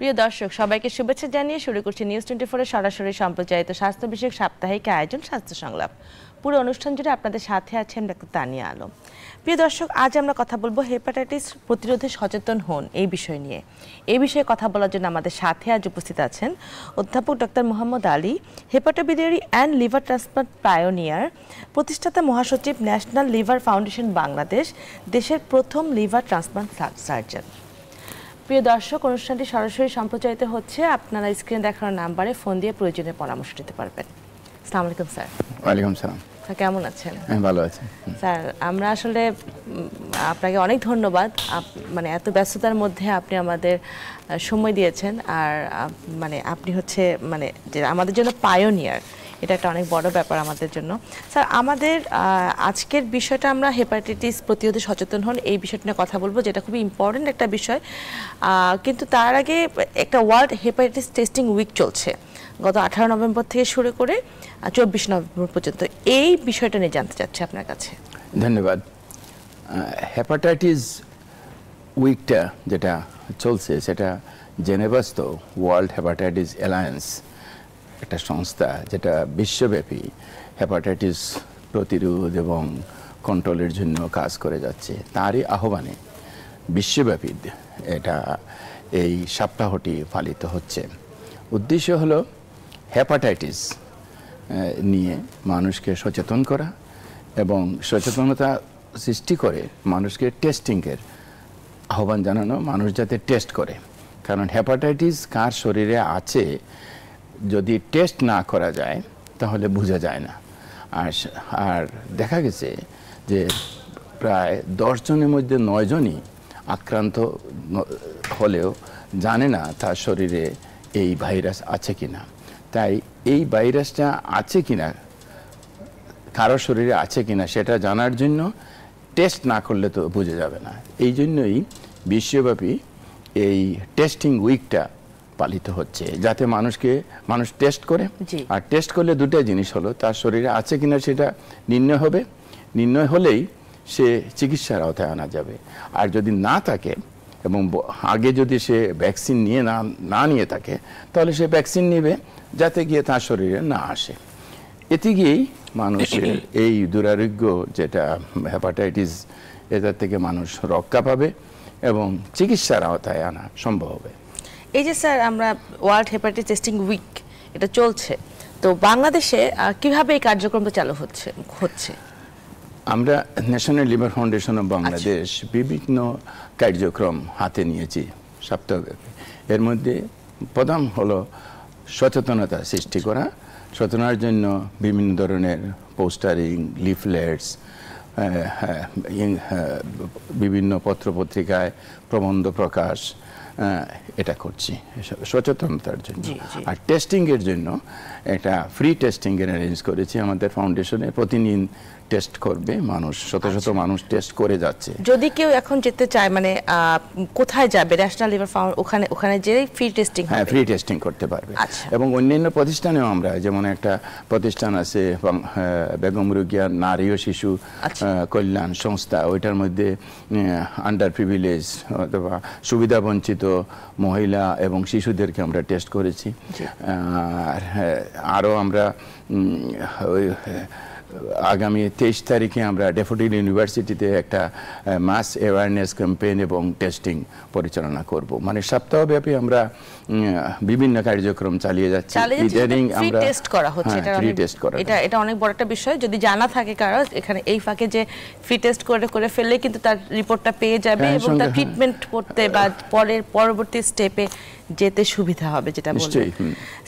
প্রিয় দর্শক সবাইকে শুভেচ্ছা জানিয়ে শুরু করছি নিউজ 24 এর সরাসরি সম্প্রচারিত স্বাস্থ্য বিষয়ক সাপ্তাহিক আয়োজন স্বাস্থ্য সংলাপ। পুরো অনুষ্ঠান জুড়ে আপনাদের সাথে আছেন ডাক্তার তানিয়া আলম। প্রিয় দর্শক, আজ আমরা কথা বলবো হেপাটাইটিস প্রতিরোধে সচেতন হন এই বিষয় নিয়ে। এই বিষয়ে কথা বলার জন্য আমাদের সাথে আজ উপস্থিত আছেন অধ্যাপক doctor Mohammad Ali, hepatobiliary and liver transplant pioneer, প্রতিষ্ঠাতা মহাসচিব ন্যাশনাল লিভার ফাউন্ডেশন বাংলাদেশ, দেশের প্রথম লিভার ট্রান্সপ্লান্ট সার্জন। প্রিয় দর্শক, অনুষ্ঠানটি সরাসরি সম্প্রচারিত হচ্ছে। আপনারা স্ক্রিনে দেখানো নাম্বারে ফোন দিয়ে প্রয়োজনীয় পরামর্শ দিতে পারবেন। আসসালামু আলাইকুম স্যার। ওয়ালাইকুম সালাম। স্যার কেমন আছেন? ভালো আছি স্যার। আমরা আসলে আপনাকে অনেক ধন্যবাদ, মানে এত ব্যস্ততার মধ্যে আপনি আমাদের সময় দিয়েছেন। আর মানে আপনি হচ্ছে মানে যে আমাদের জন্য পায়োনিয়ার, এটা একটা অনেক বড় ব্যাপার আমাদের জন্য। স্যার, আমাদের আজকের বিষয়টা আমরা হেপাটাইটিস প্রতিরোধে সচেতন হন এই বিষয়টা নিয়ে কথা বলবো, যেটা খুবই ইম্পর্টেন্ট একটা বিষয়। কিন্তু তার আগে একটা ওয়ার্ল্ড হেপাটাইটিস টেস্টিং উইক চলছে গত 18 নভেম্বর থেকে শুরু করে 24 নভেম্বর পর্যন্ত। এই বিষয়টা নিয়ে জানতে চাচ্ছি আপনার কাছে। ধন্যবাদ। হেপাটাইটিস উইকটা যেটা চলছে সেটা জেনেভাস্থ ওয়ার্ল্ড হেপাটাইটিস অ্যালায়েন্স, একটা সংস্থা যেটা বিশ্বব্যাপী হেপাটাইটিস প্রতিরোধ এবং কন্ট্রোলের জন্য কাজ করে যাচ্ছে, তারই আহ্বানে বিশ্বব্যাপী এটা এই সপ্তাহটি পালিত হচ্ছে। উদ্দেশ্য হলো হেপাটাইটিস নিয়ে মানুষকে সচেতন করা এবং সচেতনতা সৃষ্টি করে মানুষকে টেস্টিংয়ের আহ্বান জানানো, মানুষ যাতে টেস্ট করে। কারণ হেপাটাইটিস কার শরীরে আছে যদি টেস্ট না করা যায় তাহলে বোঝা যায় না। আর দেখা গেছে যে প্রায় 10 জনের মধ্যে 9 জনই আক্রান্ত হলেও জানে না তার শরীরে এই ভাইরাস আছে কিনা। তাই এই ভাইরাসটা আছে কিনা, কারো শরীরে আছে কিনা সেটা জানার জন্য টেস্ট না করলে তো বোঝা যাবে না। এই জন্যই বিশ্বব্যাপী এই টেস্টিং উইকটা পালিত হচ্ছে, যাতে মানুষ টেস্ট করে। আর টেস্ট করলে দুটো জিনিস হলো, তার শরীরে আছে কিনা সেটা নির্ণয় হবে, নির্ণয় হলেই সে চিকিৎসার আওতায় আনা যাবে। আর যদি না থাকে এবং আগে যদি সে ভ্যাকসিন না নিয়ে থাকে তাহলে সে ভ্যাকসিন নেবে যাতে গিয়ে তার শরীরে না আসে। এতে গিয়েই মানুষের এই দুরারোগ্য যেটা হেপাটাইটিস, এটার থেকে মানুষ রক্ষা পাবে এবং চিকিৎসার আওতায় আনা সম্ভব হবে। এই যে স্যার আমরা ওয়ার্ল্ড হেপাটাইটিস টেস্টিং উইক এটা চলছে, তো বাংলাদেশে কিভাবে এই কার্যক্রমটা চালু হচ্ছে? আমরা national liver foundation of Bangladesh বিভিন্ন কার্যক্রম হাতে নিয়েছি সপ্তাহব্যাপী। এর মধ্যে প্রধান হলো সচেতনতা সৃষ্টি করা। সচেতনার জন্য বিভিন্ন ধরনের পোস্টারিং, লিফলেটস, বিভিন্ন পত্রপত্রিকায় প্রবন্ধ প্রকাশ, এটা করছি সচেতনতার জন্য। আর টেস্টিংয়ের জন্য একটা ফ্রি টেস্টিংয়ের অ্যারেঞ্জ করেছি আমাদের ফাউন্ডেশনে। প্রতিদিন টেস্ট করবে মানুষ, শত শত মানুষ টেস্ট করে যাচ্ছে। যদি কেউ এখন যেতে চায়, মানে কোথায় যাবে? ন্যাশনাল লিভার ফাউন্ডেশন ওখানে যে ফ্রি টেস্টিং, হ্যাঁ, ফ্রি টেস্টিং করতে পারবে। এবং অন্যান্য প্রতিষ্ঠানেও আমরা, যেমন একটা প্রতিষ্ঠান আছে বেগম রোকেয়া নারী ও শিশু কল্যাণ সংস্থা, ওইটার মধ্যে আন্ডার প্রিভিলেজ অথবা সুবিধা বঞ্চিত মহিলা এবং শিশুদেরকে আমরা টেস্ট করেছি। আর আরও আমরা আগামী 23 তারিখে আমরা ড্যাফোডিল ইউনিভার্সিটিতে একটা মাস অ্যাওয়ারনেস ক্যাম্পেইন এবং টেস্টিং পরিচালনা করব। মানে সপ্তাহব্যাপী আমরা বিভিন্ন কার্যক্রম চালিয়ে যাচ্ছি। ইদানিং আমরা টেস্ট করা হচ্ছে, এটা অনেক বড় একটা বিষয়। যদি জানা থাকে কারো এখানে এই ফাঁকে যে ফ্রি টেস্ট করে ফেললে কিন্তু তার রিপোর্টটা পেয়ে যাবে এবং তার ট্রিটমেন্ট করতে বা পরবর্তী স্টেপে যেতে সুবিধা হবে, যেটা বলবেন।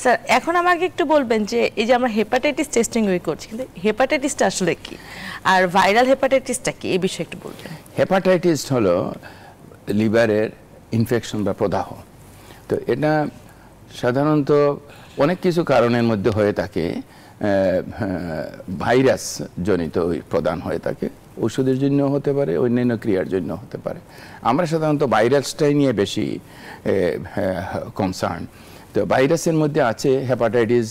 স্যার, এখন আমাকে একটু বলবেন যে এই যে আমরা হেপাটাইটিস টেস্টিং উইক করছি, কিন্তু হেপাটাইটিসটা আসলে কি আর ভাইরাল হেপাটাইটিসটা কি, এই বিষয়ে একটু বলবেন। হেপাটাইটিস হলো লিভারের ইনফেকশন বা প্রদাহ। তো এটা সাধারণত অনেক কিছু কারণের মধ্যে হয়ে থাকে। ভাইরাস জনিত প্রদান হয়ে থাকে, ওষুধের জন্য হতে পারে, অন্যান্য ক্রিয়ার জন্য হতে পারে। আমরা সাধারণত ভাইরাসটাই নিয়ে বেশি কনসার্ন। তো ভাইরাসের মধ্যে আছে হেপাটাইটিস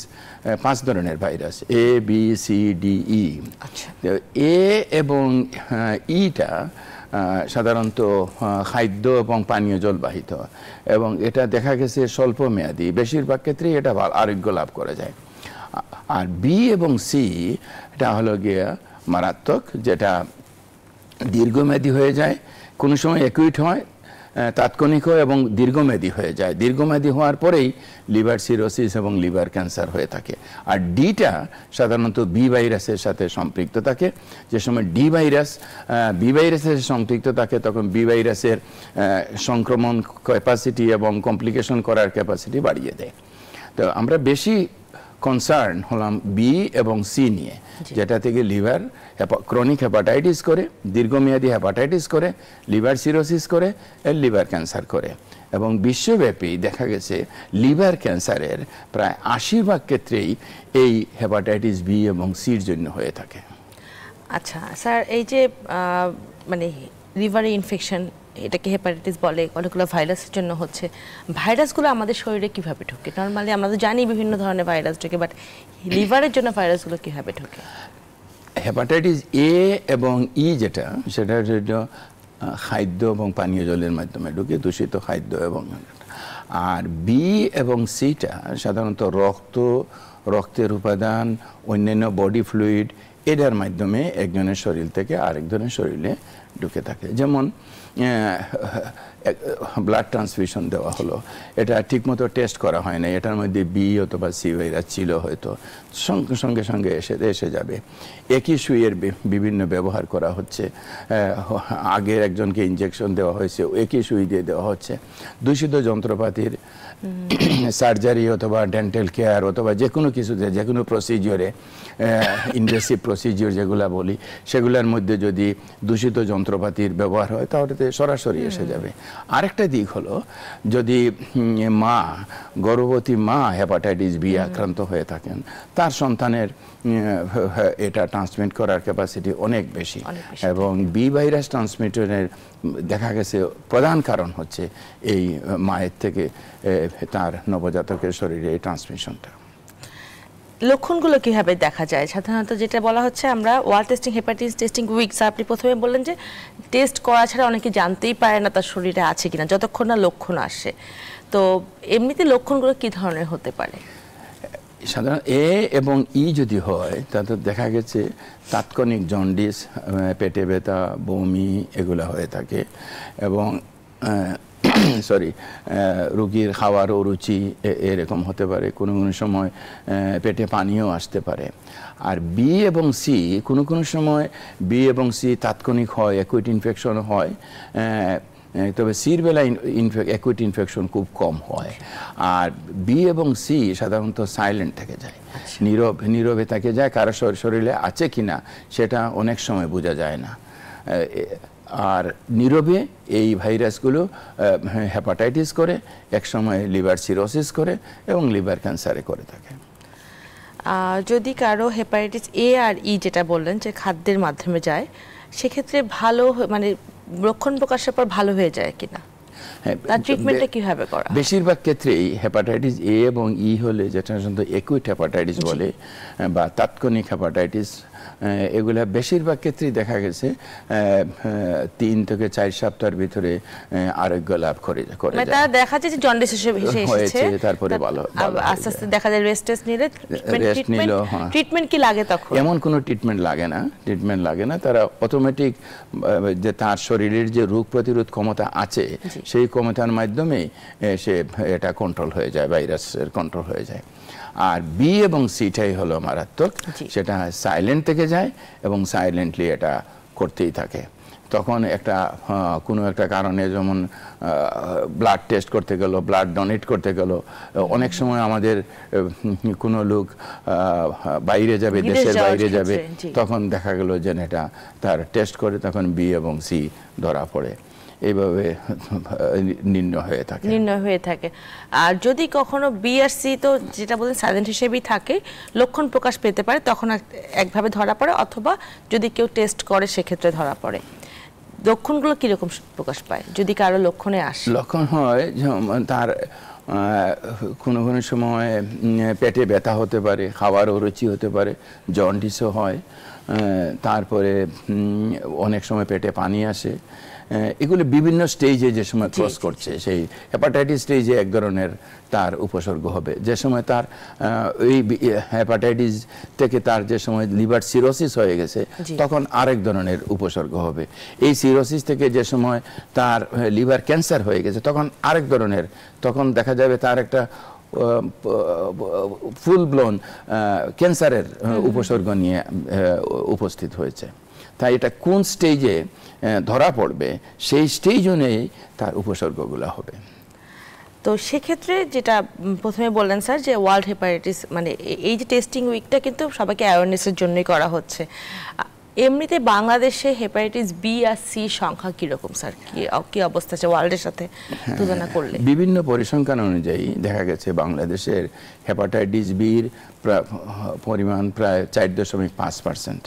5 ধরনের virus, A, B, C, D, E। এ এবং ইটা সাধারণত খাদ্য এবং পানীয় জল বাহিত, এবং এটা দেখা গেছে স্বল্প মেয়াদী, বেশিরভাগ ক্ষেত্রেই এটা আরোগ্য লাভ করা যায়। আর বি এবং সি এটা হলো গিয়ে মারাত্মক, যেটা দীর্ঘমেয়াদী হয়ে যায়, কোনো সময় অ্যাকুইট হয়, তাৎক্ষণিক হয় এবং দীর্ঘমেয়াদী হয়ে যায়। দীর্ঘমেয়াদী হওয়ার পরেই লিভার সিরোসিস এবং লিভার ক্যান্সার হয়ে থাকে। আর ডিটা সাধারণত বি ভাইরাসের সাথে সম্পৃক্ত থাকে। যে সময় বি ভাইরাসের সম্পৃক্ত থাকে, তখন বি ভাইরাসের সংক্রমণ ক্যাপাসিটি এবং কমপ্লিকেশন করার ক্যাপাসিটি বাড়িয়ে দেয়। তো আমরা বেশি কনসার্ন হলাম বি এবং সি নিয়ে, যেটা থেকে লিভার ক্রনিক হেপাটাইটিস করে, দীর্ঘমেয়াদী হেপাটাইটিস করে, লিভার সিরোসিস করে, এর লিভার ক্যান্সার করে। এবং বিশ্বব্যাপী দেখা গেছে লিভার ক্যান্সারের প্রায় ৮০% ক্ষেত্রেই এই হেপাটাইটিস বি এবং সির জন্য হয়ে থাকে। আচ্ছা স্যার, এই যে মানে লিভারে ইনফেকশন, এটাকে হেপাটাইটিস বলে, অনেকগুলো ভাইরাসের জন্য হচ্ছে। ভাইরাসগুলো আমাদের শরীরে কিভাবে ঢোকে? নর্মালি আমরা তো জানি বিভিন্ন ধরনের ভাইরাস ঢোকে, বাট লিভারের জন্য ভাইরাসগুলো কিভাবে ঢোকে? হেপাটাইটিস এ এবং ই যেটা, সেটা খাদ্য এবং পানীয় জলের মাধ্যমে ঢুকে, দূষিত খাদ্য এবং, আর বি এবং সিটা সাধারণত রক্তের উপাদান, অন্যান্য বডি ফ্লুইড, এটার মাধ্যমে একজনের শরীর থেকে আরেকজনের শরীরে ঢুকে থাকে। যেমন ব্লাড ট্রান্সফিউশন দেওয়া হলো, এটা ঠিকমতো টেস্ট করা হয় না, এটার মধ্যে বি অথবা সি ভাইরাস ছিল, হয়তো সঙ্গে সঙ্গে এসে যাবে। একই সুইয়ের বিভিন্ন ব্যবহার করা হচ্ছে, আগের একজনকে ইনজেকশন দেওয়া হয়েছে, একই সুই দিয়ে দেওয়া হচ্ছে। দূষিত যন্ত্রপাতির সার্জারি অথবা ডেন্টাল কেয়ার অথবা যে কোনো কিছুতে, যে কোনো প্রসিজিওরে, ইনভেসিভ প্রসিজিওর যেগুলো বলি, সেগুলোর মধ্যে যদি দূষিত যন্ত্রপাতির ব্যবহার হয়, তাহলে সরাসরি এসে যাবে। আরেকটা দিক হলো, যদি গর্ভবতী মা হেপাটাইটিস বি আক্রান্ত হয়ে থাকেন, তার সন্তানের এটা ট্রান্সমিট করার ক্যাপাসিটি অনেক বেশি। এবং বি ভাইরাস ট্রান্সমিশনের দেখা গেছে প্রধান কারণ হচ্ছে এই মায়ের থেকে তার নবজাতকের শরীরে এই ট্রান্সমিশনটা। লক্ষণগুলো কিভাবে দেখা যায়? সাধারণত যেটা বলা হচ্ছে, আমরা world testing hepatitis testing weeks, আপনি প্রথমে বললেন যে টেস্ট করা ছাড়া অনেকে জানতেই পারে না তার শরীরে আছে কিনা, যতক্ষণ না লক্ষণ আসে। তো এমনিতে লক্ষণগুলো কি ধরনের হতে পারে? সাধারণত এ এবং ই যদি হয়, তাতে দেখা গেছে তাৎক্ষণিক জন্ডিস, পেটে ব্যথা, বমি এগুলো হয়ে থাকে, এবং রোগীর খাওয়ার অরুচি এরকম হতে পারে, কোনো কোনো সময় পেটে পানিও আসতে পারে। আর বি এবং সি কোনো সময় বি এবং সি তাৎক্ষণিক হয়, অ্যাকুইট ইনফেকশন হয়, তবে সির বেলা অ্যাকুইট ইনফেকশন খুব কম হয়। আর বি এবং সি সাধারণত সাইলেন্ট থেকে যায়, নীরবে থেকে যায়, কারো শরীরে আছে কিনা সেটা অনেক সময় বোঝা যায় না। আর নীরবে এই ভাইরাসগুলো হেপাটাইটিস করে, একসময় লিভার সিরোসিস করে এবং লিভার ক্যান্সারে করে থাকে। যদি কারো হেপাটাইটিস এ আর ই যেটা বললেন যে খাদ্যের মাধ্যমে যায়, সেক্ষেত্রে ভালো মানে লক্ষণ প্রকাশের পর ভালো হয়ে যায় কিনা, তার ট্রিটমেন্টটা কিভাবে করা? বেশিরভাগ ক্ষেত্রেই হেপাটাইটিস এ এবং ই হলে, যেটা সাধারণত অ্যাকুইট হেপাটাইটিস বলে বা তাৎক্ষণিক হেপাটাইটিস, এগুলা বেশিরভাগ ক্ষেত্রেই দেখা গেছে 3 থেকে 4 সপ্তাহের ভিতরে আরোগ্য লাভ করে তারা দেখা যায় যে জন্ডিস এসেছে, তারপরে ভালো আস্তে আস্তে দেখা যায় রেস্ট নিলে ট্রিটমেন্ট কি লাগে তখন? এমন কোনো ট্রিটমেন্ট লাগে না, তারা অটোমেটিক যে তার শরীরের যে রোগ প্রতিরোধ ক্ষমতা আছে, সেই ক্ষমতার মাধ্যমে সে এটা কন্ট্রোল হয়ে যায়, ভাইরাসের কন্ট্রোল হয়ে যায়। আর বি এবং সিটাই হলো মারাত্মক, সেটা সাইলেন্ট থেকে যায় এবং সাইলেন্টলি এটা করতেই থাকে। তখন কোনো একটা কারণে, যেমন ব্লাড টেস্ট করতে গেল, ব্লাড ডোনেট করতে গেল, অনেক সময় আমাদের কোনো লোক বাইরে যাবে, দেশের বাইরে যাবে, তখন দেখা গেল যে এটা তার টেস্ট করে, তখন বি এবং সি ধরা পড়ে। এইভাবে নির্ণয় হয়ে থাকে। আর যদি কখনো বি আর সি, তো যেটা বলেন সাইলেন্ট হিসেবেই থাকে, লক্ষণ প্রকাশ পেতে পারে, তখন একভাবে ধরা পড়ে, অথবা যদি কেউ টেস্ট করে সেক্ষেত্রে ধরা পড়ে। লক্ষণগুলো কিরকম প্রকাশ পায় যদি কারো লক্ষণে আসে? লক্ষণ হয় তার কোনো সময় পেটে ব্যথা হতে পারে, খাওয়ার অরুচি হতে পারে, জন্ডিসও হয়, তারপরে অনেক সময় পেটে পানি আসে, এগুলো বিভিন্ন স্টেজে যে সময় ক্রস করছে, সেই হেপাটাইটিস স্টেজে এক ধরনের তার উপসর্গ হবে। যে সময় তার এই হেপাটাইটিস থেকে তার যে সময় লিভার সিরোসিস হয়ে গেছে, তখন আরেক ধরনের উপসর্গ হবে। এই সিরোসিস থেকে যে সময় তার লিভার ক্যান্সার হয়ে গেছে, তখন আরেক ধরনের, তখন দেখা যাবে তার একটা ফুল ব্লোন ক্যান্সারের উপসর্গ নিয়ে উপস্থিত হয়েছে। তাই এটা কোন স্টেজে ধরা পড়বে, সেই স্টেজ অনুযায়ী তার উপসর্গগুলো হবে। তো সেক্ষেত্রে যেটা প্রথমে বললেন স্যার, যে ওয়ার্ল্ড হেপাটাইটিস মানে এই যে টেস্টিং উইকটা কিন্তু সবাইকে অ্যাওয়ারনেসের জন্যই করা হচ্ছে। এমনিতে বাংলাদেশে হেপাটাইটিস বি আর সি সংখ্যা কীরকম স্যার, কি অবস্থা আছে ওয়ার্ল্ডের সাথে তুলনা করলে? বিভিন্ন পরিসংখ্যান অনুযায়ী দেখা গেছে বাংলাদেশের হেপাটাইটিস বির পরিমাণ প্রায় 4.5%,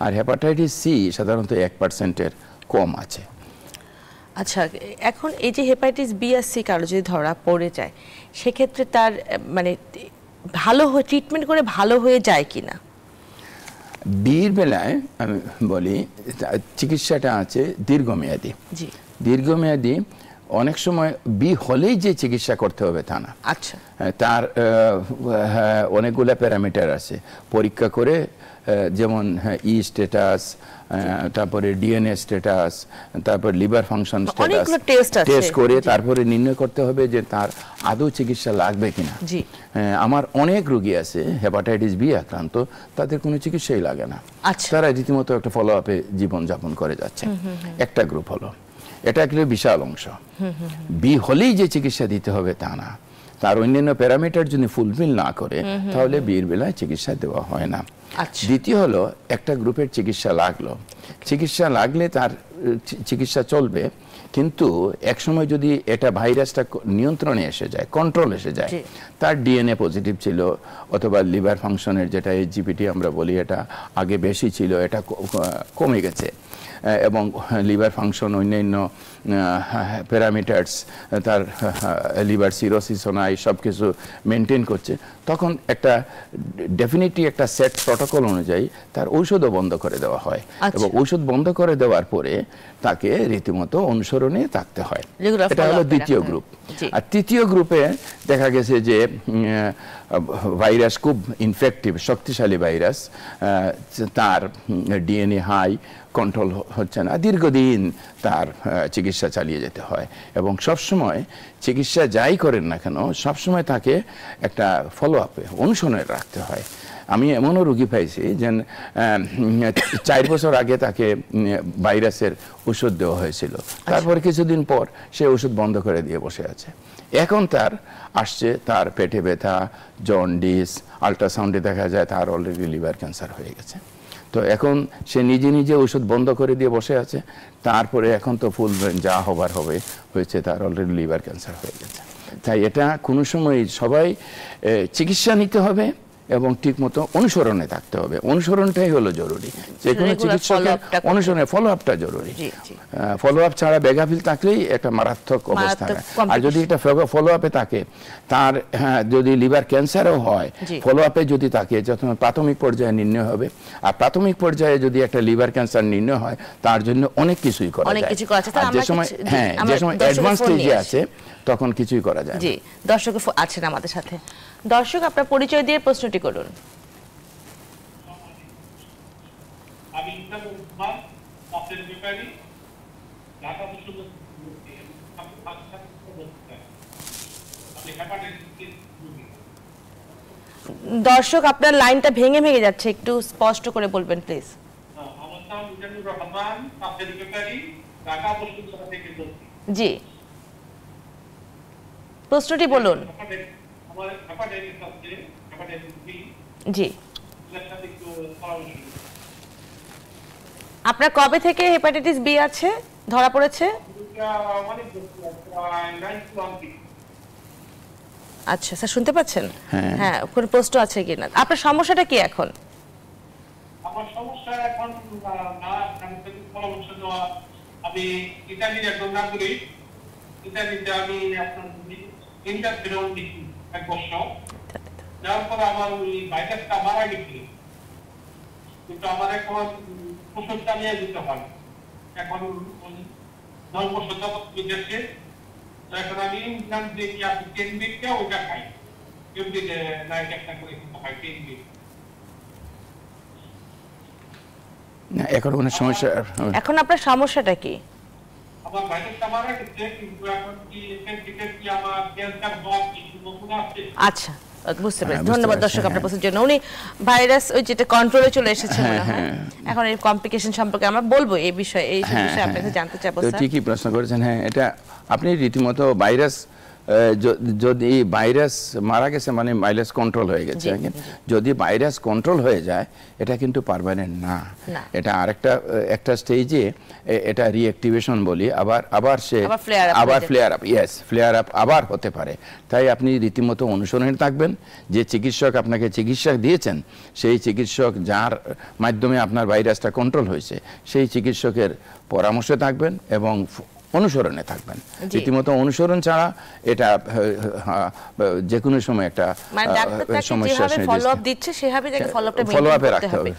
আর হেপাটাইটিস সি সাধারণত 1%-এর কম আছে। আচ্ছা, এখন এই যে হেপাটাইটিস বি আর সি কারো যদি ধরা পড়ে যায়, সেক্ষেত্রে তার মানে ভালো হয়ে ট্রিটমেন্ট করে ভালো হয়ে যায় কিনা? বির বেলায় আমি বলি চিকিৎসাটা আছে দীর্ঘমেয়াদী। দীর্ঘমেয়াদী অনেক সময় বি হলেই যে চিকিৎসা করতে হবে তা না। আচ্ছা, তার অনেকগুলো প্যারামিটার আছে, পরীক্ষা করে, যেমন ই স্ট্যাটাস, তারপরে ডিএনএ স্ট্যাটাস, তারপর লিভার ফাংশন স্ট্যাটাস টেস্ট করে তারপরে নির্ণয় করতে হবে যে তার আদৌ চিকিৎসা লাগবে কিনা। আমার অনেক রোগী আছে হেপাটাইটিস বি আক্রান্ত, তাদের কোনো চিকিৎসাই লাগে না, তারা রীতিমতো একটা ফলো আপে জীবনযাপন করে যাচ্ছে। একটা গ্রুপ হলো, এটা একটা বিশাল অংশ। বি হলেই যে চিকিৎসা দিতে হবে তা না, তার অন্যান্য প্যারামিটার যদি ফুলফিল না করে তাহলে বির বেলায় চিকিৎসা দেওয়া হয় না। দ্বিতীয় হলো, একটা গ্রুপের চিকিৎসা লাগলে তার চিকিৎসা চলবে, কিন্তু একসময় যদি এটা ভাইরাসটা নিয়ন্ত্রণে এসে যায়, কন্ট্রোল এসে যায়, তার ডিএনএ পজিটিভ ছিল অথবা লিভার ফাংশনের যেটা এইচজিপিটি আমরা বলি, এটা আগে বেশি ছিল, এটা কমে গেছে, এবং লিভার ফাংশন অন্যান্য প্যারামিটার্স, তার লিভার সিরোসিস নাই, সব কিছু মেনটেন করছে, তখন একটা ডেফিনেটলি একটা সেট প্রটোকল অনুযায়ী তার ঔষধও বন্ধ করে দেওয়া হয়, এবং ঔষধ বন্ধ করে দেওয়ার পরে তাকে রীতিমতো অনুসরণে থাকতে হয়। এটা হলো দ্বিতীয় গ্রুপ। আর তৃতীয় গ্রুপে দেখা গেছে যে ভাইরাস খুব ইনফেক্টিভ, শক্তিশালী ভাইরাস, তার ডিএনএ হাই, কন্ট্রোল হচ্ছে না, দীর্ঘদিন তার চিকিৎসা চালিয়ে যেতে হয়, এবং সবসময় চিকিৎসা যাই করেন না কেন সবসময় তাকে একটা ফলো আপে অনুসরণে রাখতে হয়। আমি এমনও রোগী পাইছি যে 4 বছর আগে তাকে ভাইরাসের ওষুধ দেওয়া হয়েছিল, তারপর কিছুদিন পর সে ওষুধ বন্ধ করে দিয়ে বসে আছে। এখন তার আসছে তার পেটে ব্যথা, জন্ডিস, আল্ট্রাসাউন্ডে দেখা যায় তার অলরেডি লিভার ক্যান্সার হয়ে গেছে। তো এখন সে নিজে নিজে ওষুধ বন্ধ করে দিয়ে বসে আছে, তারপরে এখন তো ফুল যা হবার হয়েছে, তার অলরেডি লিভার ক্যান্সার হয়ে গেছে। তাই এটা কোনো সময় সবাই চিকিৎসা নিতে হবে এবং ঠিকমতো অনুসরণে থাকতে হবে। অনুসরণটাই হলো জরুরি, যে কোনো চিকিৎসকের অনুসরণে ফলো আপটা জরুরি। ফলো আপ ছাড়া বেগাফিল থাকলেই একটা মারাত্মক অবস্থা। আর যদি এটা ফলো আপে থাকে, তার যদি লিভার ক্যান্সারও হয়, ফলো আপে যদি থাকে, যখন প্রাথমিক পর্যায়ে নির্ণয় হবে, আর প্রাথমিক পর্যায়ে যদি একটা লিভার ক্যান্সার নির্ণয় হয়, তার জন্য অনেক কিছুই করা যায়। যে সময় অ্যাডভান্স স্টেজে আছে তখন কিছুই করা যায়। জি, দর্শক আছেন আমাদের সাথে। দর্শক, আপনার পরিচয় দিয়ে প্রশ্নটি করুন। আমি দর্শক, আপনার লাইনটা ভেঙে ভেঙে যাচ্ছে, একটু স্পষ্ট করে বলবেন প্লিজ। আমার নাম মিজানুর রহমান, পাবলিক সেক্রেটারি, ঢাকা বসুন্ধরা থেকে বলছি। জি, প্রশ্নটি বলুন। আমার হেপাটাইটিস আছে, হেপাটাইটিস বি। জি, এর সাথে একটু পরামর্শ। আপনার কবে থেকে হেপাটাইটিস বি আছে, ধরা পড়েছে? অনেক প্রায় 9 months। আচ্ছা স্যার, শুনতে পাচ্ছেন? হ্যাঁ, কোনো প্রশ্ন আছে কিনা? আপনার সমস্যাটা কি এখন? আমার সমস্যা এখন না, আমি পরামর্শ দেওয়া। আমি ইতালির একজন নাগরিক, ইতালিতে আমি আপনার ইন্টারফেরন দিচ্ছি 1 বছর, যার পরে আমার ওই ভাইরাসটা মারা গেছে। কিন্তু আমার এখন ওষুধ চালিয়ে দিতে হয়। এখন 10 বছর যাবত বিদেশে, তো এখন আমি জানি যে কি আপনি 10 উইকটা ওটা খাই, এভরিডে নাইট একটা করে খেতে হয় 10 উইক। না এখন কোনো সমস্যা, এখন আপনার সমস্যাটা কি? আমার ভাইরাসটা মারা গেছে, কিন্তু এখন কি কি আমার ক্যান্সার হওয়ার কিছু নতুন আছে? আচ্ছা, বুঝতে পেরেছি। বুঝতে ধন্যবাদ পেরেছি, দর্শক হ্যাঁ। আপনার প্রশ্নের জন্য। উনি ভাইরাস ওই যেটা কন্ট্রোলে চলে এসেছে মনে হয়। এখন এই কমপ্লিকেশন সম্পর্কে আমরা বলবো, এই বিষয়ে আপনার কাছে জানতে চাইবো তো স্যার। ঠিকই প্রশ্ন করেছেন। হ্যাঁ, এটা আপনি রীতিমতো ভাইরাস, যদি ভাইরাস মারা গেছে মানে ভাইরাস কন্ট্রোল হয়ে গেছে। যদি ভাইরাস কন্ট্রোল হয়ে যায় এটা কিন্তু পার্মানেন্ট না, এটা একটা স্টেজে এটা রিঅ্যাক্টিভেশন বলি, আবার সে flare up, yes flare up আবার হতে পারে। তাই আপনি রীতিমতো অনুসরণে থাকবেন। যে চিকিৎসক আপনাকে চিকিৎসা দিয়েছেন সেই চিকিৎসক যার মাধ্যমে আপনার ভাইরাসটা কন্ট্রোল হয়েছে সেই চিকিৎসকের পরামর্শে থাকবেন এবং অনুসরণে থাকবেন। রীতিমতো অনুসরণ ছাড়া এটা যে কোনো সময় একটা সমস্যা দিচ্ছে, সেভাবে ফলো আপে থাকতে হবে।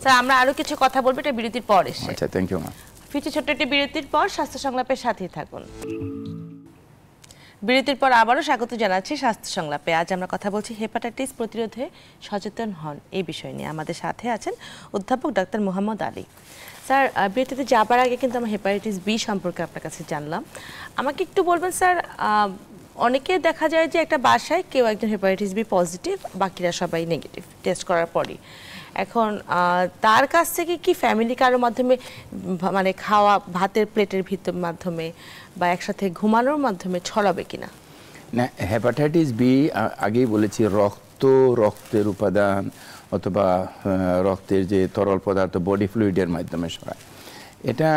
স্যার আমরা আরো কিছু কথা বলবো এটা বিরতির পর এসে। আচ্ছা, থ্যাংক ইউ ম্যাম। ফিরছি ছোট্ট একটি বিরতির পর, স্বাস্থ্য সংলাপের সাথেই থাকুন। বিরতির পর আবারও স্বাগত জানাচ্ছি স্বাস্থ্য সংলাপে। আজ আমরা কথা বলছি হেপাটাইটিস প্রতিরোধে সচেতন হন এই বিষয় নিয়ে। আমাদের সাথে আছেন অধ্যাপক ডাক্তার মোহাম্মদ আলী। স্যার, বিরতিতে যাবার আগে কিন্তু আমরা হেপাটাইটিস বি সম্পর্কে আপনার কাছে জানলাম। আমাকে একটু বলবেন স্যার, অনেকে দেখা যায় যে একটা বাসায় কেউ একজন হেপাটাইটিস বি পজিটিভ, বাকিরা সবাই নেগেটিভ টেস্ট করার পরই। এখন তার কাছ থেকে কি ফ্যামিলি কারোর মাধ্যমে, মানে খাওয়া ভাতের প্লেটের মাধ্যমে বা একসাথে ঘুমানোর মাধ্যমে ছড়াবে কিনা? না, হেপাটাইটিস বি আগেই বলেছি রক্তের উপাদান অথবা রক্তের যে তরল পদার্থ বডি ফ্লুইডের মাধ্যমে ছড়ায়। এটা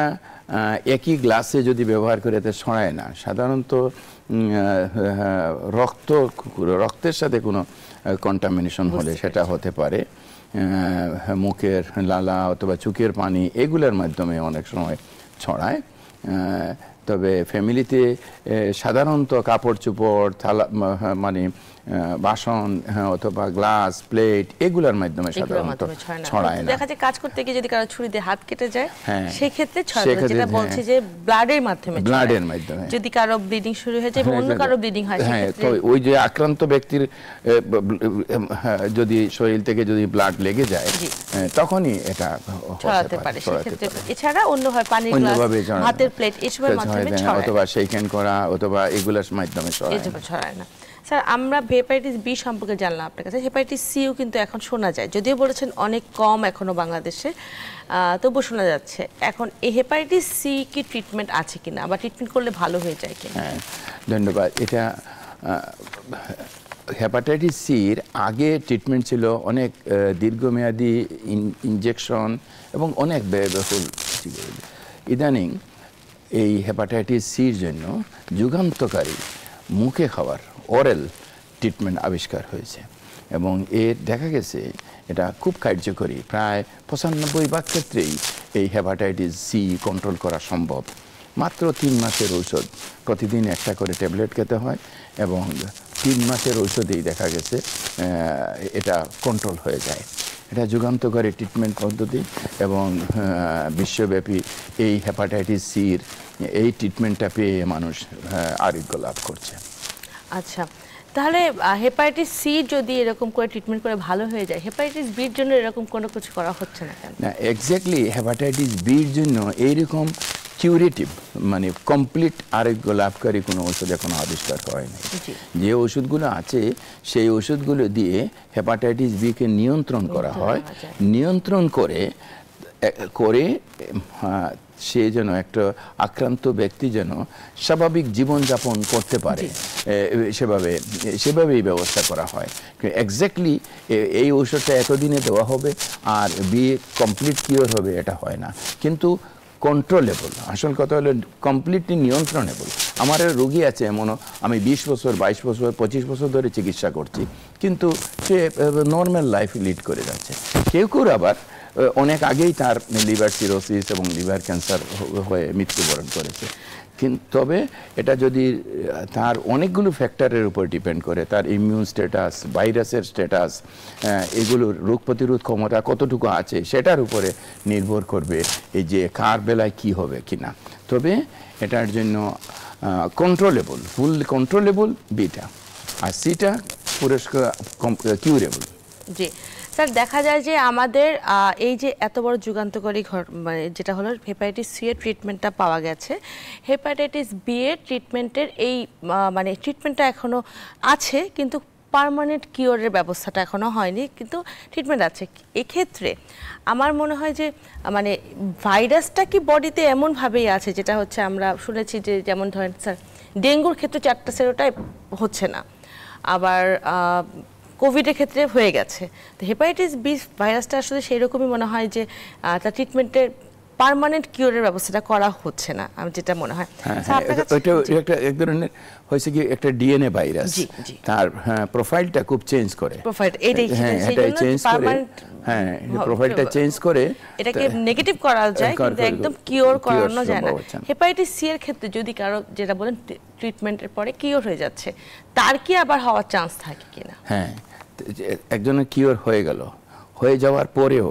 একই গ্লাসে যদি ব্যবহার করে এতে ছড়ায় না। সাধারণত রক্তের সাথে কোনো কন্টামিনেশন হলে সেটা হতে পারে মুখের লালা অথবা চোখের পানি, এগুলোর মাধ্যমে অনেক সময় ছড়ায়। তবে ফ্যামিলিতে সাধারণত কাপড় চোপড়, থালা, মানে বাসন অথবা গ্লাস, প্লেট, এগুলোর মাধ্যমে সাধারণত ছড়ায় না। দেখা যায় কাজ করতে গিয়ে যদি কারো ছুরি দিয়ে হাত কেটে যায় সেই ক্ষেত্রে ছড়ায়, যেটা বলছে যে ব্লাডের মাধ্যমে, যদি কারো ব্লিডিং শুরু হয়ে যায়, অন্য কারো ব্লিডিং হয়, হ্যাঁ, তো ওই যে আক্রান্ত ব্যক্তির যদি শরীর থেকে যদি ব্লাড লেগে যায় তখনই এটা ছড়াতে পারে। সেক্ষেত্রে এছাড়া অন্য হয় পানির গ্লাস, হাতের প্লেট, এসবের মাধ্যমে ছড়ায়, অথবা শেকহ্যান্ড করা অথবা এগুলোর মাধ্যমে ছড়ায় না। স্যার, আমরা হেপাটাইটিস বি সম্পর্কে জানলাম আপনার কাছে। হেপাটাইটিস সিও কিন্তু এখন শোনা যায়, যদিও বলেছেন অনেক কম এখনো বাংলাদেশে, তবুও শোনা যাচ্ছে। এখন এই হেপাটাইটিস সি কি ট্রিটমেন্ট আছে কিনা, বা ট্রিটমেন্ট করলে ভালো হয়ে যায় কিনা? হ্যাঁ, ধন্যবাদ। এটা হেপাটাইটিস সির আগে ট্রিটমেন্ট ছিল অনেক দীর্ঘমেয়াদী ইনজেকশন এবং অনেক ব্যয়বহুল। ইদানিং এই হেপাটাইটিস সির জন্য যুগান্তকারী মুখে খাওয়ার ওরাল ট্রিটমেন্ট আবিষ্কার হয়েছে এবং এর দেখা গেছে এটা খুব কার্যকরী। প্রায় 95% ক্ষেত্রেই এই হেপাটাইটিস সি কন্ট্রোল করা সম্ভব। মাত্র 3 মাসের ঔষধ, প্রতিদিন একটা করে ট্যাবলেট খেতে হয় এবং 3 মাসের ঔষধেই দেখা গেছে এটা কন্ট্রোল হয়ে যায়। এটা যুগান্তকারী ট্রিটমেন্ট পদ্ধতি এবং বিশ্বব্যাপী এই হেপাটাইটিস সির এই ট্রিটমেন্টটা পেয়ে মানুষ আরোগ্য লাভ করছে। আচ্ছা, তাহলে হেপাটাইটিস সি যদি এরকম করে ট্রিটমেন্ট করে ভালো হয়ে যায়, হেপাটাইটিস বির জন্য এরকম কোনো কিছু করা হচ্ছে না কেন? না, এক্স্যাক্টলি হেপাটাইটিস বির জন্য এইরকম কিউরেটিভ মানে কমপ্লিট আরোগ্য লাভকারী কোনো ওষুধ এখনো আবিষ্কার হয়নি। যে ওষুধগুলো আছে সেই ওষুধগুলো দিয়ে হেপাটাইটিস বিকে নিয়ন্ত্রণ করা হয়। নিয়ন্ত্রণ করে সে যেন একটা আক্রান্ত ব্যক্তি যেন স্বাভাবিক জীবনযাপন করতে পারে, সেভাবেই ব্যবস্থা করা হয়। এক্স্যাক্টলি এই ঔষধটা এতদিনে দেওয়া হবে আর বিয়ে কমপ্লিট কিওর হবে এটা হয় না, কিন্তু কন্ট্রোলেবল। আসল কথা হলো কমপ্লিটলি নিয়ন্ত্রণেবল। আমার রোগী আছে এমনও, আমি 20 বছর 22 বছর 25 বছর ধরে চিকিৎসা করছি, কিন্তু সে নর্মাল লাইফ লিড করে যাচ্ছে। কেউ কেউ আবার অনেক আগেই তার লিভার সিরোসিস এবং লিভার ক্যান্সার হয়ে মৃত্যুবরণ করেছে। কিন্তু তবে এটা যদি তার অনেকগুলো ফ্যাক্টরের উপর ডিপেন্ড করে, তার ইমিউন স্ট্যাটাস, ভাইরাসের স্ট্যাটাস, এগুলোর রোগ প্রতিরোধ ক্ষমতা কতটুকু আছে সেটার উপরে নির্ভর করবে এই যে কার বেলায় কি হবে কিনা। তবে এটার জন্য কন্ট্রোলেবল, ফুল কন্ট্রোলেবল বিটা, আর সিটা পুরস্কার কিউরেবল। জি স্যার, দেখা যায় যে আমাদের এই যে এত বড় যুগান্তকারী মানে যেটা হলো হেপাটাইটিস সি এর ট্রিটমেন্টটা পাওয়া গেছে, হেপাটাইটিস বি এর ট্রিটমেন্টের এই মানে ট্রিটমেন্টটা এখনো আছে, কিন্তু পার্মানেন্ট কিওরের ব্যবস্থাটা এখনো হয়নি, কিন্তু ট্রিটমেন্ট আছে। এক্ষেত্রে আমার মনে হয় যে মানে ভাইরাসটা কি বডিতে এমনভাবেই আছে, যেটা হচ্ছে আমরা শুনেছি যে যেমন ধরেন স্যার ডেঙ্গুর ক্ষেত্রে 4টা সেরোটাইপ হচ্ছে না, আবার কোভিডের ক্ষেত্রে হয়ে গেছে। তো হেপাটাইটিস বি ভাইরাসটা আসলে সেই রকমই মনে হয় যে তার ট্রিটমেন্টের পার্মানেন্ট কিওরের ব্যবস্থাটা করা হচ্ছে না, আমার যেটা মনে হয়। ওইটা এক ধরনের হয়েছে কি একটা ডিএনএ ভাইরাস, তার প্রোফাইলটা খুব চেঞ্জ করে, প্রোফাইলটা চেঞ্জ করে এটাকে নেগেটিভ করা যায়, কিন্তু একদম কিওর করানো যায় না। হেপাটাইটিস সি এর ক্ষেত্রে যদি কারো যেটা বলেন ট্রিটমেন্টের পরে কিওর হয়ে যাচ্ছে, তার কি আবার হওয়ার চান্স থাকে কিনা? হ্যাঁ, একজনের কিওর হয়ে গেল, হয়ে যাওয়ার পরেও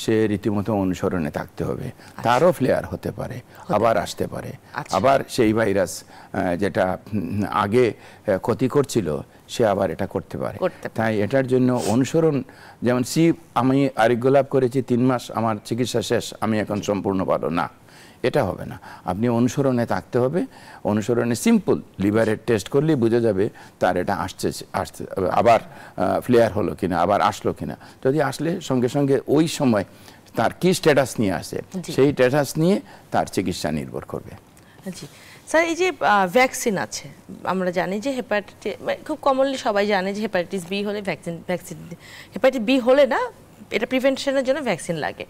সে রীতিমতো অনুসরণে থাকতে হবে। তারও ফ্লেয়ার হতে পারে, আবার আসতে পারে, আবার সেই ভাইরাস যেটা আগে ক্ষতি করছিল সে আবার এটা করতে পারে। তাই এটার জন্য অনুসরণ, যেমন আমি আরোগ্য লাভ করেছি 3 মাস, আমার চিকিৎসা শেষ, আমি এখন সম্পূর্ণ ভালো না, এটা হবে না। আপনি অনুসরণে থাকতে হবে। অনুসরণে সিম্পল লিভারের টেস্ট করলেই বোঝা যাবে তার এটা আসছে আবার ফ্লেয়ার হলো কিনা, আবার আসলো কিনা। যদি আসলে সঙ্গে সঙ্গে ওই সময় তার কি স্ট্যাটাস নিয়ে আসে, সেই স্ট্যাটাস নিয়ে তার চিকিৎসা নির্ভর করবে। জি স্যার, এই যে ভ্যাকসিন আছে, আমরা জানি যে হেপাটাইটিস খুব কমনলি সবাই জানে যে হেপাটাইটিস বি হলে ভ্যাকসিন হেপাটাইটিস বি হলে না, এটা প্রিভেনশনের জন্য ভ্যাকসিন লাগে।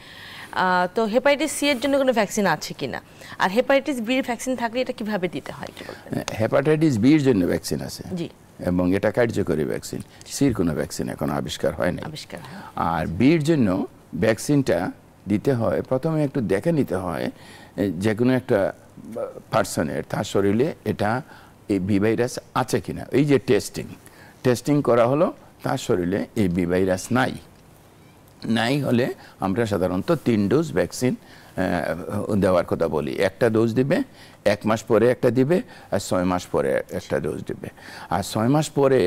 তো হেপাটাইটিস সি এর জন্য কোনো ভ্যাকসিন আছে কিনা, আর হেপাটাইটিস বি এর ভ্যাকসিন থাকলে এটা কিভাবে দিতে হয় কি বলবেন? হেপাটাইটিস বি এর জন্য ভ্যাকসিন আছে, জি, এবং এটা কার্যকরী ভ্যাকসিন। সির কোনো ভ্যাকসিন এখন আবিষ্কার হয়নি। আর বির জন্য ভ্যাকসিনটা দিতে হয়, প্রথমে একটু দেখে নিতে হয় যে কোনো একটা পার্সনের তার শরীরে এটা এই বি ভাইরাস আছে কিনা। এই যে টেস্টিং করা হলো, তার শরীরে এই বি ভাইরাস নাই হলে আমরা সাধারণত 3 ডোজ ভ্যাকসিন দেওয়ার কথা বলি। একটা ডোজ দিবে, 1 মাস পরে একটা দিবে, আর 6 মাস পরে একটা ডোজ দিবে। আর 6 মাস পরে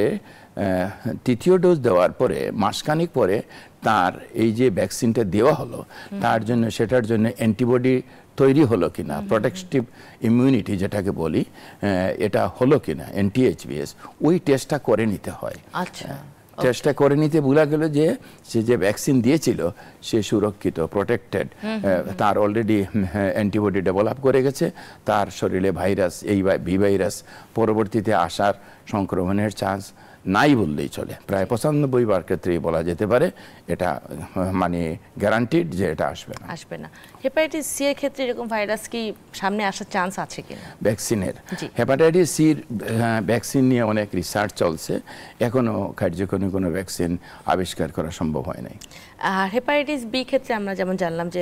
তৃতীয় ডোজ দেওয়ার পরে মাসখানিক পরে তার এই যে ভ্যাকসিনটা দেওয়া হলো, তার জন্য সেটার জন্য অ্যান্টিবডি তৈরি হলো কিনা, প্রোটেকটিভ ইমিউনিটি যেটাকে বলি, এটা হলো কিনা, NTHVS, ওই টেস্টটা করে নিতে হয়। আচ্ছা, টেস্টটা করে নিতে বোঝা গেল যে সে যে ভ্যাকসিন দিয়েছিল সে সুরক্ষিত, প্রোটেক্টেড, তার অলরেডি অ্যান্টিবডি ডেভেলপ করে গেছে, তার শরীরে ভাইরাস, এই বি ভাইরাস পরবর্তীতে আসার সংক্রমণের চান্স নাই বললেই চলে। প্রায় 95% ক্ষেত্রেই বলা যেতে পারে এটা মানে গ্যারান্টিড যে এটা আসবে না। হেপাটাইটিস সি এর ক্ষেত্রে এরকম ভাইরাস কি সামনে আসার চান্স আছে কিনা? ভ্যাকসিনের হেপাটাইটিস সির ভ্যাকসিন নিয়ে অনেক রিসার্চ চলছে, এখনো কার্যকরী কোনো ভ্যাকসিন আবিষ্কার করা সম্ভব হয় নাই। আর হেপাটাইটিস বি ক্ষেত্রে আমরা যেমন জানলাম যে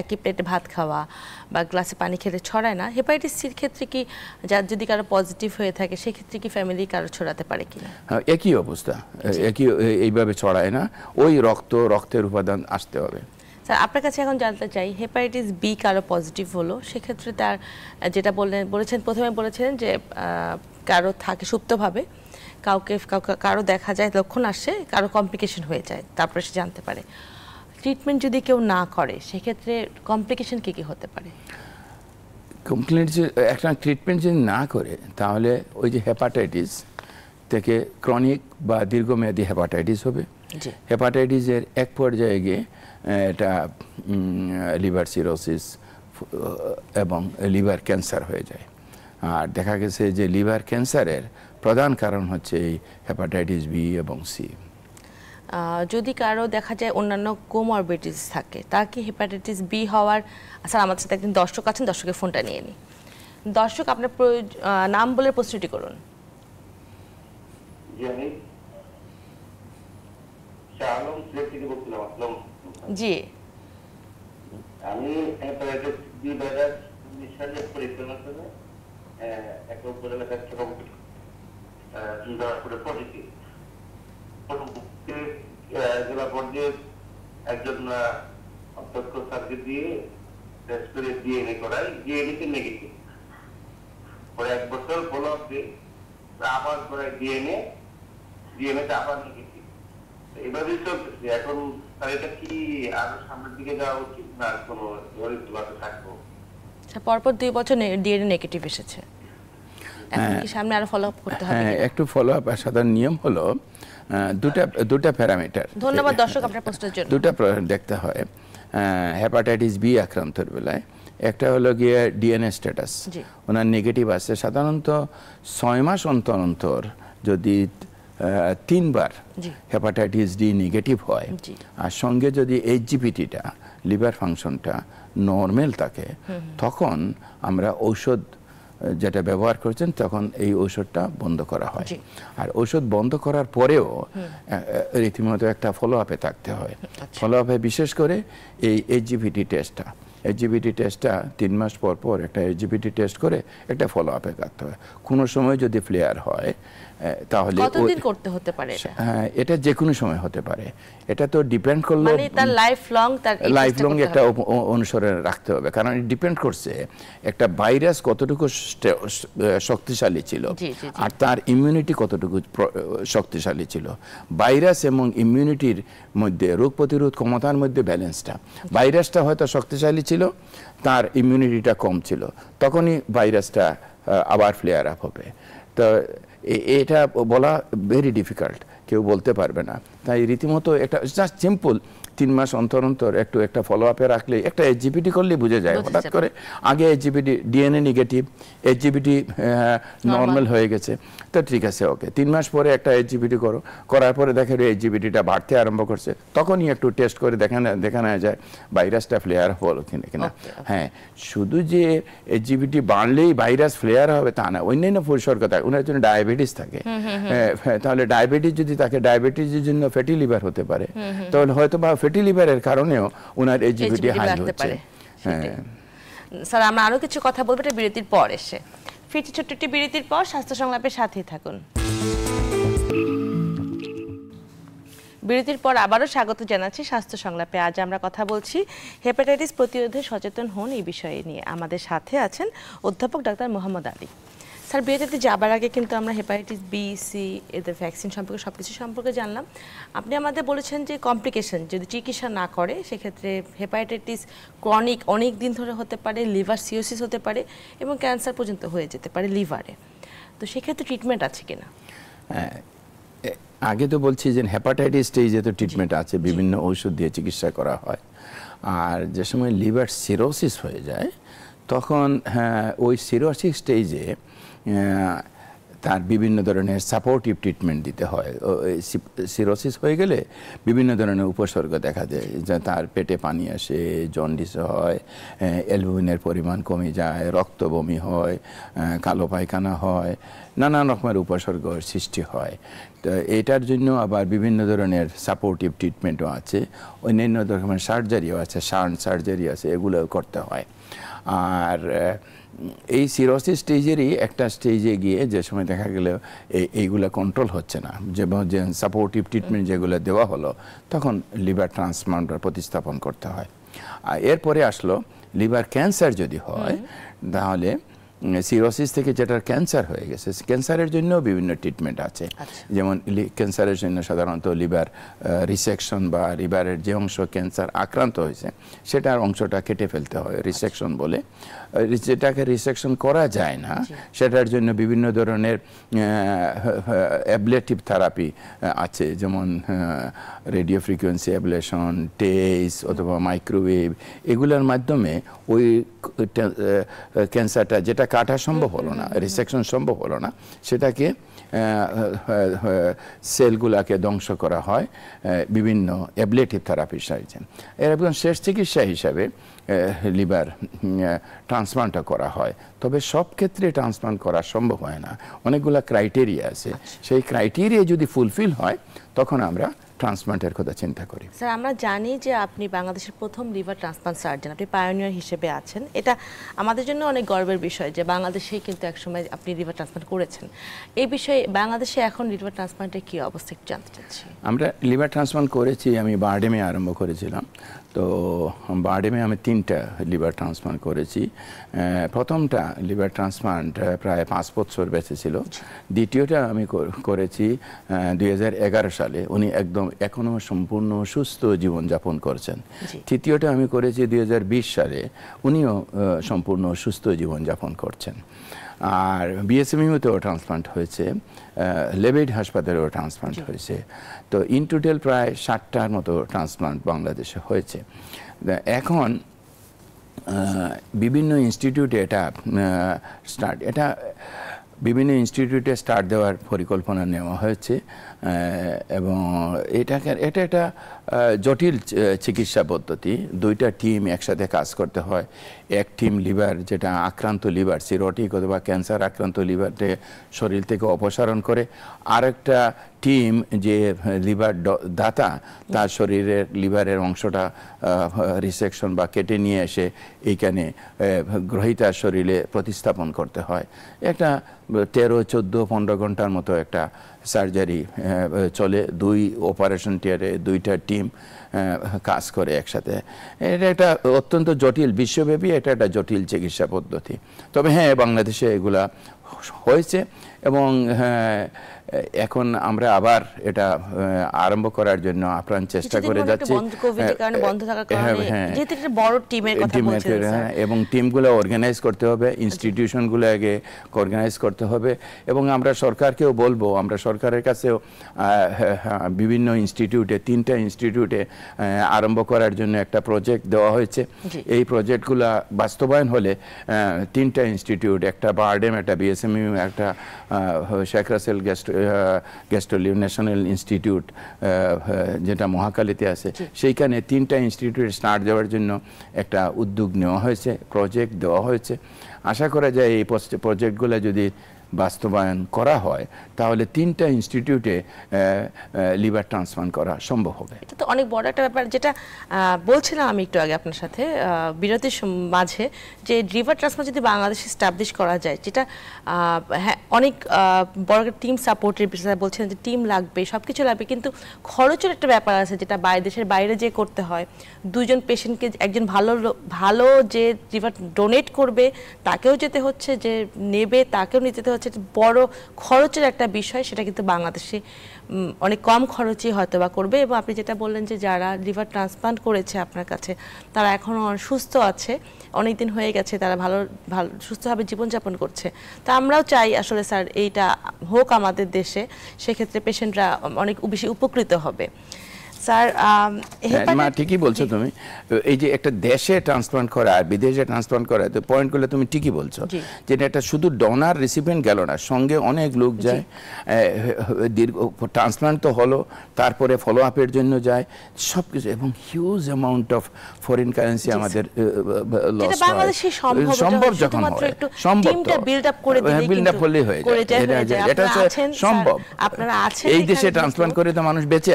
একই প্লেটে ভাত খাওয়া বা গ্লাসে পানি খেলে ছড়ায় না, হেপাটাইটিস সির ক্ষেত্রে কি যার যদি কারো পজিটিভ হয়ে থাকে সেক্ষেত্রে কি ফ্যামিলি কারো ছড়াতে পারে কিনা? একই অবস্থা, এইভাবে ছড়ায় না, ওই রক্তের উপাদান আসতে হবে। স্যার, আপনার কাছে এখন জানতে চাই, হেপাটাইটিস বি কারো পজিটিভ হলো, সেক্ষেত্রে তার যেটা প্রথমে বলেছিলেন যে কারো থাকে সুপ্তভাবে, কারো দেখা যায় লক্ষণ আসে, কারো কমপ্লিকেশন হয়ে যায়, তারপরে সে জানতে পারে। ট্রিটমেন্ট যদি কেউ না করে সেক্ষেত্রে কমপ্লিকেশন কি হতে পারে? একটা ট্রিটমেন্ট যদি না করে তাহলে ওই যে হেপাটাইটিস থেকে ক্রনিক বা দীর্ঘমেয়াদী হেপাটাইটিস হবে। হেপাটাইটিসের এক পর্যায়ে গিয়ে এটা লিভার সিরোসিস এবং লিভার ক্যান্সার হয়ে যায়। আর দেখা গেছে যে লিভার ক্যান্সারের প্রধান কারণ হচ্ছে এই হেপাটাইটিস বি এবং সি। যদি কারো দেখা যায় অন্যান্য কোমরবিডিটিস থাকে, তার কি হেপাটাইটিস বি হওয়ার? স্যার, আমাদের সাথে একজন দর্শক আছেন, দর্শকের ফোনটা নিয়ে নিই। দর্শক, আপনার নাম বলে প্রশ্নটি করুন। জি। আমি হেপাটাইটিস বি ভাইরাস 19 সালে পরীক্ষা করে একটা উপজেলা করে পজিটিভ জেলা পর্যায়ে একজন অধ্যক্ষ স্যারকে দিয়ে টেস্ট করে ডিএনএ করাই, ডিএনএ নেগেটিভ। পরে 1 বছর ফলো আপ দিয়ে আবার করে ডিএনএ আবার নেগেটিভ। এভাবেই চলতেছে। এখন এটা কি আরো সামনের দিকে যাওয়া উচিত না কোনো জড়িতভাবে থাকবো? পরপর 2 বছর ডিএনএ নেগেটিভ এসেছে, এখন কি সামনে আরো ফলো আপ করতে হবে? হ্যাঁ, একটু ফলো আপ। সাধারণ নিয়ম হলো দুটা প্যারামিটার। ধন্যবাদ দর্শক আপনার প্রশ্নের জন্য। দুটা দেখতে হয় হেপাটাইটিস বি আক্রান্তের বেলায়। একটা হলো গিয়ে ডিএনএ স্ট্যাটাস, ওনার নেগেটিভ আছে। সাধারণত 6 মাস অন্তর অন্তর যদি 3 বার হেপাটাইটিস ডি নেগেটিভ হয় আর সঙ্গে যদি এইচজিপিটিটা লিভার ফাংশনটা নর্মাল থাকে, তখন আমরা ঔষধ যেটা ব্যবহার করছেন তখন এই ঔষধটা বন্ধ করা হয়। আর ঔষধ বন্ধ করার পরেও রীতিমতো একটা ফলো আপে থাকতে হয়। ফলো আপে বিশেষ করে এই এইচজিপিটি টেস্টটা 3 মাস পর পর একটা এইচজিপিটি টেস্ট করে একটা ফলো আপে থাকতে হয়। কোনো সময় যদি ফ্লেয়ার হয় তাহলে কতদিন করতে হতে পারে এটা? হ্যাঁ, এটা যে কোনো সময় হতে পারে। এটা তো ডিপেন্ড করলো, মানে তার লাইফ লং একটা অনুসরণ রাখতে হবে, কারণ ডিপেন্ড করছে একটা ভাইরাস কতটুকু শক্তিশালী ছিল আর তার ইমিউনিটি কতটুকু শক্তিশালী ছিল। ভাইরাস এবং ইমিউনিটির মধ্যে, রোগ প্রতিরোধ ক্ষমতার মধ্যে ব্যালেন্সটা, ভাইরাসটা হয়তো শক্তিশালী ছিল, তার ইমিউনিটিটা কম ছিল, তখনই ভাইরাসটা আবার ফ্লেয়ার আপ হবে। তো এটা বলা ভেরি ডিফিকাল্ট, কেউ বলতে পারবে না। তাই রীতিমতো একটা জাস্ট সিম্পল 3 মাস অন্তর অন্তর একটা ফলো আপে রাখলে, একটা এইচজিপিটি করলে বুঝে যায়। হঠাৎ করে আগে এইচজিপিটি ডিএনএ নেগেটিভ, এইচজিপিটি নর্মাল হয়ে গেছে, তো ঠিক আছে, ওকে। 3 মাস পরে একটা এইচজিপিটি করার পরে দেখে এইচজিপিটিটা বাড়তে আরম্ভ করছে, তখনই একটু টেস্ট করে দেখানো যায় ভাইরাসটা ফ্লেয়ার হলো কিনা। হ্যাঁ, শুধু যে এইচজিপিটি বাড়লেই ভাইরাস ফ্লেয়ার হবে তা না, অন্যান্য পরিসর্গ থাকে। ওনার জন্য ডায়াবেটিস থাকে, তাহলে ডায়াবেটিস যদি থাকে, ডায়াবেটিসের জন্য ফ্যাটি লিভার হতে পারে, তাহলে হয়তো বা ফ্যাটি লিভারের কারণেও ওনার এইচজিপিটি হাই হচ্ছে। স্যার, আমরা আরো কিছু কথা বলবো এটা বিরতির পর এসে। ফিরছি ছোট্ট একটি বিরতির পর, স্বাস্থ্য সংলাপের সাথেই থাকুন। বিরতির পর আবারও স্বাগত জানাচ্ছি স্বাস্থ্য সংলাপে। আজ আমরা কথা বলছি হেপাটাইটিস প্রতিরোধে সচেতন হন এই বিষয়ে নিয়ে। আমাদের সাথে আছেন অধ্যাপক ডাক্তার মোহাম্মদ আলী। স্যার, বিরতিতে যাবার আগে কিন্তু আমরা হেপাটাইটিস বি, সি এদের ভ্যাকসিন সম্পর্কে সবকিছু সম্পর্কে জানলাম। আপনি আমাদের বলেছেন যে কমপ্লিকেশন যদি চিকিৎসা না করে সেক্ষেত্রে হেপাটাইটিস ক্রনিক অনেক দিন ধরে হতে পারে, লিভার সিরোসিস হতে পারে এবং ক্যান্সার পর্যন্ত হয়ে যেতে পারে লিভারে। তো সেক্ষেত্রে ট্রিটমেন্ট আছে কিনা? আগে তো বলছি যে হেপাটাইটিস স্টেজে তো ট্রিটমেন্ট আছে, বিভিন্ন ঔষধ দিয়ে চিকিৎসা করা হয়। আর যে সময় লিভার সিরোসিস হয়ে যায় তখন ওই সিরোসিস স্টেজে তার বিভিন্ন ধরনের সাপোর্টিভ ট্রিটমেন্ট দিতে হয়। সিরোসিস হয়ে গেলে বিভিন্ন ধরনের উপসর্গ দেখা যায়, যে তার পেটে পানি আসে, জন্ডিস হয়, অ্যালবুমিনের পরিমাণ কমে যায়, রক্ত বমি হয়, কালো পায়খানা হয়, নানান রকমের উপসর্গ সৃষ্টি হয়। তো এটার জন্য আবার বিভিন্ন ধরনের সাপোর্টিভ ট্রিটমেন্টও আছে, অন্যান্য ধরনের সার্জারিও আছে, সার্জারি আছে, এগুলো করতে হয়। আর এই সিরোসিস স্টেজেরই একটা স্টেজে গিয়ে যে সময় দেখা গেল এইগুলো কন্ট্রোল হচ্ছে না, যে সাপোর্টিভ ট্রিটমেন্ট যেগুলো দেওয়া হলো, তখন লিভার ট্রান্সপ্লান্ট প্রতিস্থাপন করতে হয়। আর এরপরে আসলো লিভার ক্যান্সার যদি হয়, তাহলে সিরোসিস থেকে যেটার ক্যান্সার হয়ে গেছে, ক্যান্সারের জন্য বিভিন্ন ট্রিটমেন্ট আছে। যেমন ক্যান্সারের জন্য সাধারণত লিভার রিসেকশন বা লিভারের যে অংশ ক্যান্সার আক্রান্ত হয়েছে সেটার অংশটা কেটে ফেলতে হয়, রিসেকশন বলে। যেটাকে রিসেকশন করা যায় না সেটার জন্য বিভিন্ন ধরনের অ্যাবলেটিভ থেরাপি আছে, যেমন রেডিও ফ্রিকোয়েন্সি অ্যাবলেশন, টেস অথবা মাইক্রোওয়েভ, এগুলোর মাধ্যমে ওই ক্যান্সারটা যেটা কাটা সম্ভব হলো না, রিসেকশন সম্ভব হলো না, সেটাকে সেলগুলাকে ধ্বংস করা হয় বিভিন্ন অ্যাবলেটিভ থেরাপির সাহায্যে। এর একদম শেষ চিকিৎসা হিসাবে লিভার ট্রান্সপ্লান্টটা করা হয়। তবে সব ক্ষেত্রে ট্রান্সপ্লান্ট করা সম্ভব হয় না, অনেকগুলো ক্রাইটেরিয়া আছে। সেই ক্রাইটেরিয়া যদি ফুলফিল হয় তখন আমরা ট্রান্সপ্লান্টের কথা চিন্তা করি। স্যার আমরা জানি যে আপনি বাংলাদেশের প্রথম লিভার ট্রান্সপ্লান্ট সার্জন, আপনি পায়োনিয়ার হিসেবে আছেন। এটা আমাদের জন্য অনেক গর্বের বিষয় যে বাংলাদেশেই কিন্তু একসময় আপনি লিভার ট্রান্সপ্লান্ট করেছেন। এই বিষয়ে বাংলাদেশে এখন লিভার ট্রান্সপ্লান্টের কী অবস্থা একটু জানতে চাচ্ছি। আমরা লিভার ট্রান্সপ্লান্ট করেছি, আমি বারডেমে আরম্ভ করেছিলাম। তো বারডেমে আমি 3টা লিভার ট্রান্সপ্লান্ট করেছি। প্রথমটা লিভার ট্রান্সপ্লান্ট প্রায় 5 বছর বেঁচে ছিল। দ্বিতীয়টা আমি করেছি 2011 সালে। উনি একদম এখনও সম্পূর্ণ সুস্থ জীবনযাপন করছেন। তৃতীয়টা আমি করেছি 2020 সালে, উনিও সম্পূর্ণ সুস্থ জীবনযাপন করছেন। আর বিএসএমইউতেও ট্রান্সপ্লান্ট হয়েছে, লেবেড হাসপাতালেও ট্রান্সপ্লান্ট হয়েছে। তো ইন টোটাল প্রায় 60টার মতো ট্রান্সপ্লান্ট বাংলাদেশে হয়েছে। এখন বিভিন্ন ইনস্টিটিউটে এটা বিভিন্ন ইনস্টিটিউটে স্টার্ট দেওয়ার পরিকল্পনা নেওয়া হয়েছে এবং এটা একটা জটিল চিকিৎসা পদ্ধতি। 2টা টিম একসাথে কাজ করতে হয়। এক টিম লিভার, যেটা আক্রান্ত লিভার, সিরোটিক অথবা ক্যান্সার আক্রান্ত লিভারকে শরীর থেকে অপসারণ করে। আরেকটা টিম যে লিভার দাতা, তার শরীরের লিভারের অংশটা রিসেকশন বা কেটে নিয়ে এসে এইখানে গ্রহীতার শরীরে প্রতিস্থাপন করতে হয়। একটা 13, 14, 15 ঘন্টার মতো একটা সার্জারি চলে। 2 অপারেশন থিয়েটারে 2টা টিম কাজ করে একসাথে। এটা একটা অত্যন্ত জটিল, বিশ্বব্যাপী এটা একটা জটিল চিকিৎসা পদ্ধতি। তবে হ্যাঁ, বাংলাদেশে এগুলা হয়েছে এবং এখন আমরা আবার এটা আরম্ভ করার জন্য আপ্রাণ চেষ্টা করে যাচ্ছি। এবং টিমগুলো অর্গানাইজ করতে হবে, ইনস্টিটিউশনগুলো আগে অর্গানাইজ করতে হবে। এবং আমরা সরকারকেও বলবো, আমরা সরকারের কাছেও বিভিন্ন ইনস্টিটিউটে 3টা ইনস্টিটিউটে আরম্ভ করার জন্য একটা প্রজেক্ট দেওয়া হয়েছে। এই প্রজেক্টগুলো বাস্তবায়ন হলে 3টা ইনস্টিটিউট, একটা বারডেম, একটা বিএসএমইউ, একটা শেখ রাসেল গ্যাস্ট্রোলিভ ন্যাশনাল ইনস্টিটিউট যেটা মহাখালীতে আছে, সেইখানে 3টা ইনস্টিটিউট স্টার্ট দেওয়ার জন্য একটা উদ্যোগ নেওয়া হয়েছে, প্রজেক্ট দেওয়া হয়েছে। আশা করা যায় এই প্রজেক্টগুলো যদি বাস্তবায়ন করা হয় তাহলে 3টা ইনস্টিটিউটে লিভার ট্রান্সপ্লান্ট করা সম্ভব হবে। এটা তো অনেক বড় একটা ব্যাপার, যেটা বলছিলাম আমি একটু আগে আপনার সাথে বিরতির মাঝে, যে লিভার ট্রান্সপ্লান্ট যদি বাংলাদেশে এস্টাবলিশ করা যায়, যেটা হ্যাঁ অনেক বড় একটা টিম সাপোর্টের বিষয়, বলছেন যে টিম লাগবে, সব কিছু লাগবে, কিন্তু খরচের একটা ব্যাপার আছে যেটা দেশের বাইরে যে করতে হয়। 2জন পেশেন্টকে, একজন ভালো যে লিভার ডোনেট করবে তাকেও যেতে হচ্ছে, যে নেবে তাকেও নিতে যেতে হচ্ছে। বড় খরচের একটা বিষয়, সেটা কিন্তু বাংলাদেশে অনেক কম খরচই হয়তো বা করবে। এবং আপনি যেটা বললেন যে যারা লিভার ট্রান্সপ্লান্ট করেছে আপনার কাছে, তারা এখনও সুস্থ আছে, অনেক দিন হয়ে গেছে, তারা ভালো সুস্থভাবে জীবনযাপন করছে। তো আমরাও চাই আসলে স্যার এইটা হোক আমাদের দেশে, সেক্ষেত্রে পেশেন্টরা অনেক বেশি উপকৃত হবে। স্যার ঠিকই বলছো তুমি। এই যে একটা দেশে ট্রান্সপ্লান্ট করা আর বিদেশে ট্রান্সপ্লান্ট করা, তো পয়েন্টগুলো তুমি ঠিকই বলছো, যেটা একটা শুধু ডোনার রিসিপিয়েন্ট গেল না, সঙ্গে অনেক লোক যায়। দীর্ঘ ট্রান্সপ্লান্ট তো হলো, তারপরে ফলো আপের জন্য যায় সব কিছু, এবং huge amount of foreign currency আমাদের লস হয়। সম্ভব যখন হয়, সম্ভব বিল্ড আপ করলেই হয়ে যায়। এটা সম্ভব। এই দেশে ট্রান্সপ্লান্ট করে তো মানুষ বেঁচে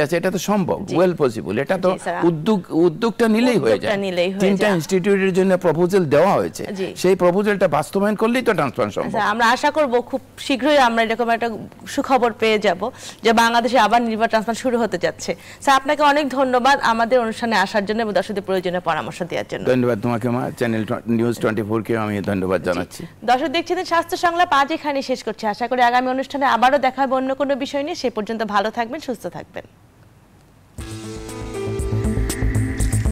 আছে, এটা তো সম্ভব, ওয়েল পসিবল। এটা তো উদ্যোগটা নিলেই হয়ে যায়। 3টা ইনস্টিটিউটের জন্য প্রপোজাল দেওয়া হয়েছে, সেই প্রপোজালটা বাস্তবায়ন করলেই তো ট্রান্সপ্লান্ট সম্ভব। আমরা আশা করব খুব শীঘ্রই আমরা এরকম একটা সুখবর পেয়ে যাব যে বাংলাদেশে আবার লিভার ট্রান্সপ্লান্ট শুরু হতে যাচ্ছে। স্যার আপনাকে অনেক ধন্যবাদ আমাদের অনুষ্ঠানে আসার জন্য এবং দর্শকদের প্রয়োজনীয় পরামর্শ দেওয়ার জন্য। ধন্যবাদ তোমাকে, চ্যানেল নিউজ 24 কে আমি ধন্যবাদ জানাচ্ছি। দর্শক দেখছিলেন স্বাস্থ্য সংলাপ, আজ এখানেই শেষ করছি। আশা করি আগামী অনুষ্ঠানে আবারও দেখা হবে অন্য কোনো বিষয় নিয়ে। সে পর্যন্ত ভালো থাকবেন, সুস্থ থাকবেন।